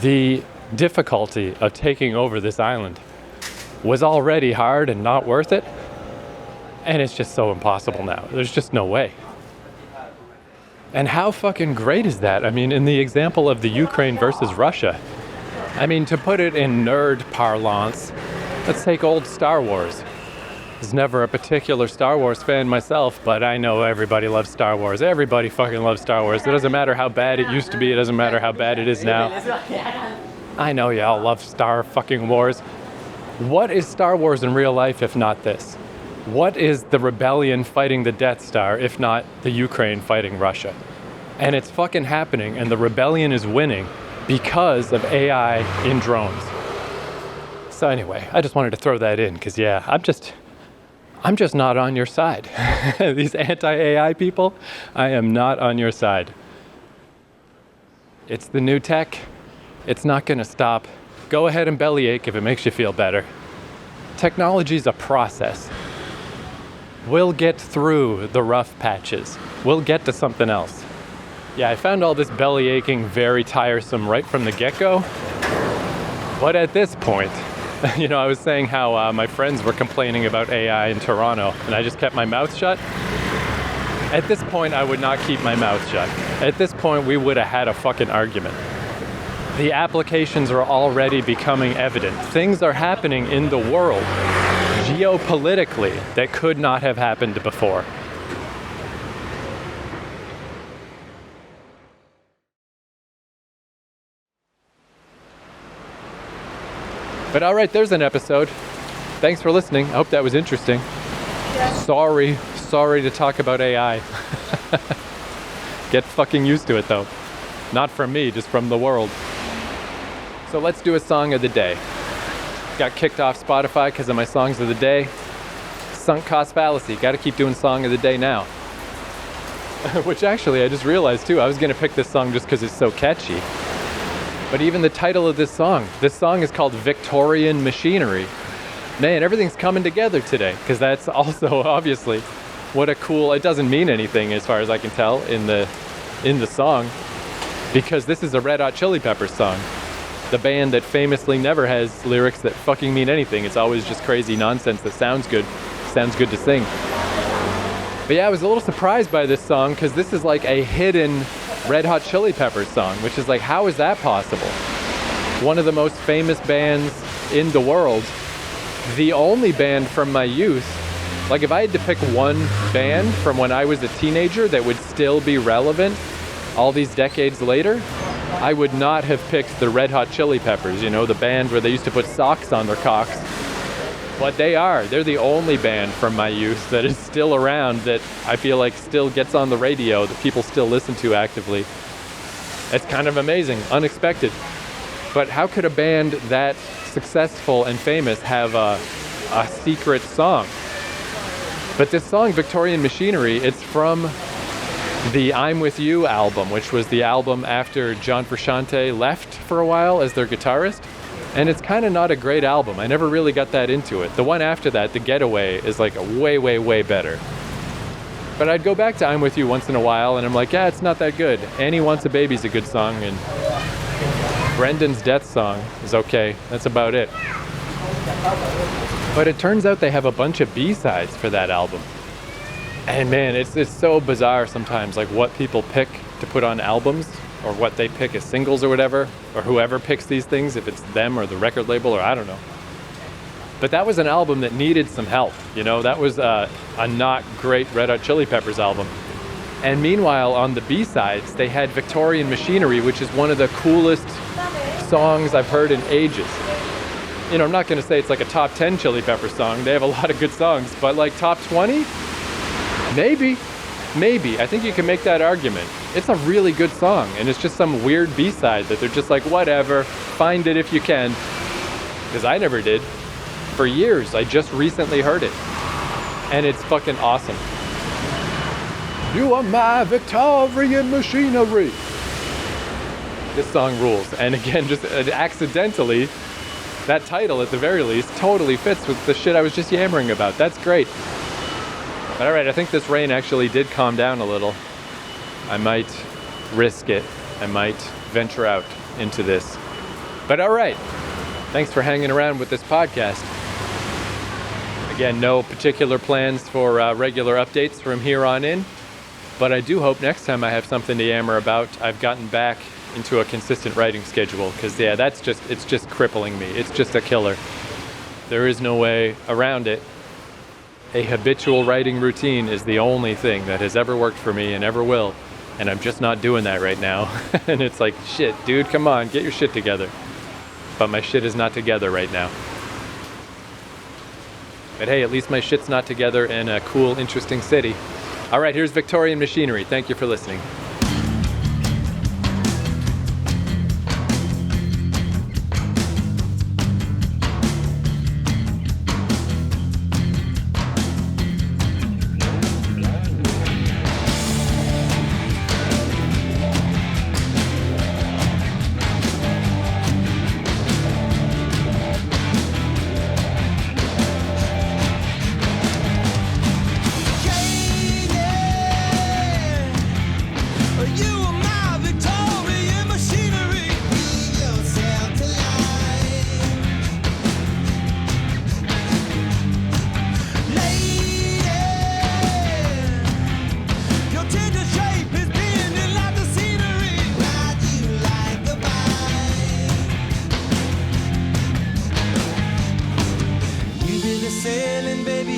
the difficulty of taking over this island was already hard and not worth it. And it's just so impossible now. There's just no way. And how fucking great is that? I mean, in the example of the Ukraine versus Russia, I mean, to put it in nerd parlance, let's take old Star Wars. I was never a particular Star Wars fan myself, but I know everybody loves Star Wars. Everybody fucking loves Star Wars. It doesn't matter how bad it used to be. It doesn't matter how bad it is now. I know y'all love Star fucking Wars. What is Star Wars in real life if not this? What is the rebellion fighting the Death Star if not the Ukraine fighting Russia? And it's fucking happening, and the rebellion is winning because of AI in drones. So anyway, I just wanted to throw that in because yeah, I'm just not on your side. These anti-AI people, I am not on your side. It's the new tech. It's not going to stop. Go ahead and bellyache if it makes you feel better. Technology's a process. We'll get through the rough patches. We'll get to something else. Yeah, I found all this belly aching very tiresome right from the get-go. But at this point, you know, I was saying how my friends were complaining about AI in Toronto, and I just kept my mouth shut. At this point, I would not keep my mouth shut. At this point, we would have had a fucking argument. The applications are already becoming evident. Things are happening in the world geopolitically that could not have happened before. But all right, there's an episode. Thanks for listening. I hope that was interesting. Yeah. Sorry to talk about AI. Get fucking used to it though. Not from me, just from the world. So let's do a song of the day. Got kicked off Spotify because of my songs of the day. Sunk cost fallacy. Got to keep doing song of the day now. Which actually, I just realized too, I was going to pick this song just because it's so catchy. But even the title of this song is called Victorian Machinery. Man, everything's coming together today because that's also obviously what a cool, it doesn't mean anything as far as I can tell in the song, because this is a Red Hot Chili Peppers song. The band that famously never has lyrics that fucking mean anything. It's always just crazy nonsense that sounds good to sing. But yeah, I was a little surprised by this song because this is like a hidden Red Hot Chili Peppers song, which is like, how is that possible? One of the most famous bands in the world, the only band from my youth. Like if I had to pick one band from when I was a teenager that would still be relevant all these decades later, I would not have picked the Red Hot Chili Peppers, you know, the band where they used to put socks on their cocks. But they're the only band from my youth that is still around, that I feel like still gets on the radio, that people still listen to actively. It's kind of amazing, unexpected. But how could a band that successful and famous have a secret song? But this song, Victorian Machinery, it's from the I'm With You album, which was the album after John Frusciante left for a while as their guitarist. And it's kind of not a great album. I never really got that into it. The one after that, The Getaway, is like a way, way, way better. But I'd go back to I'm With You once in a while, and I'm like, yeah, it's not that good. Annie Wants a Baby's a good song, and Brendan's Death Song is okay. That's about it. But it turns out they have a bunch of B-sides for that album. And man, it's so bizarre sometimes, like what people pick to put on albums, or what they pick as singles or whatever, or whoever picks these things, if it's them or the record label, or I don't know. But that was an album that needed some help, you know? That was a not great Red Hot Chili Peppers album. And meanwhile, on the B-sides, they had Victorian Machinery, which is one of the coolest songs I've heard in ages. You know, I'm not going to say it's like a top 10 Chili Pepper song. They have a lot of good songs, but like top 20? Maybe. I think you can make that argument. It's a really good song, and it's just some weird B-side that they're just like, whatever, find it if you can. Because I never did. For years, I just recently heard it. And it's fucking awesome. You are my Victorian machinery. This song rules. And again, just accidentally, that title at the very least totally fits with the shit I was just yammering about. That's great. But all right, I think this rain actually did calm down a little. I might risk it. I might venture out into this. But all right, thanks for hanging around with this podcast. Again, no particular plans for regular updates from here on in. But I do hope next time I have something to yammer about, I've gotten back into a consistent writing schedule. Because yeah, it's just crippling me. It's just a killer. There is no way around it. A habitual writing routine is the only thing that has ever worked for me and ever will. And I'm just not doing that right now. And it's like, shit, dude, come on, get your shit together. But my shit is not together right now. But hey, at least my shit's not together in a cool, interesting city. All right, here's Victorian Machinery. Thank you for listening.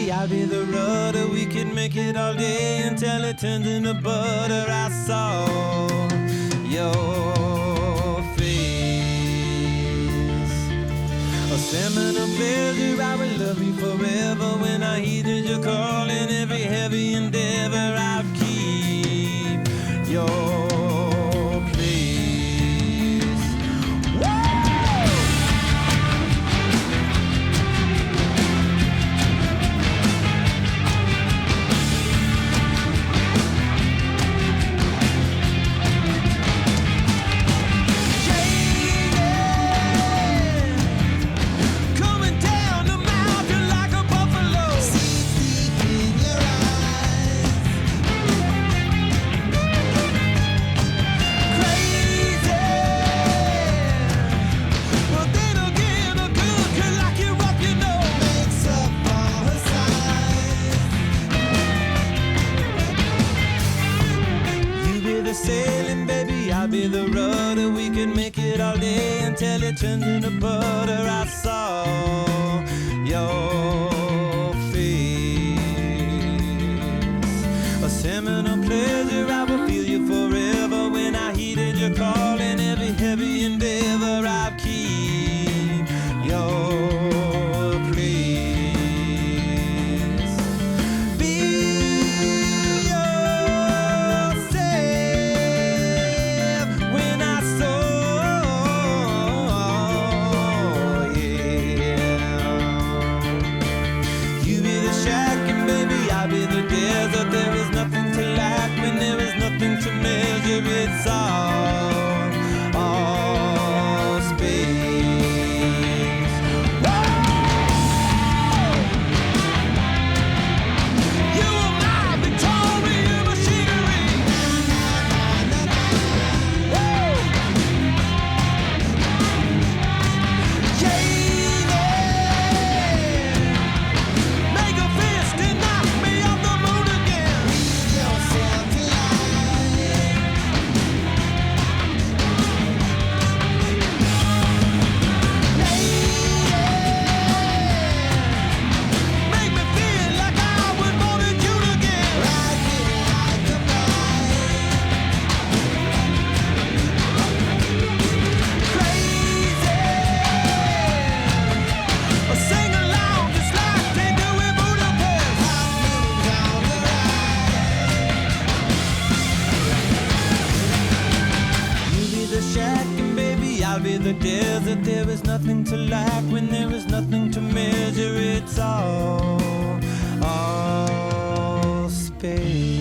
I'll be the rudder, we can make it all day until it turns into butter. I saw your face, a seminal pleasure. I will love you forever. When I heeded your call in every heavy endeavor, I'll keep your sailing, baby, I'll be the rudder. We can make it all day until it turns into butter. I saw your face, a seminal pleasure. I will feel you forever. When I heeded your call in every heavy endeavor, I'll keep your place. Be yourself when I saw, yeah. shack, and baby, I'll be the desert. There is nothing to lack when there is nothing to measure. It's all space.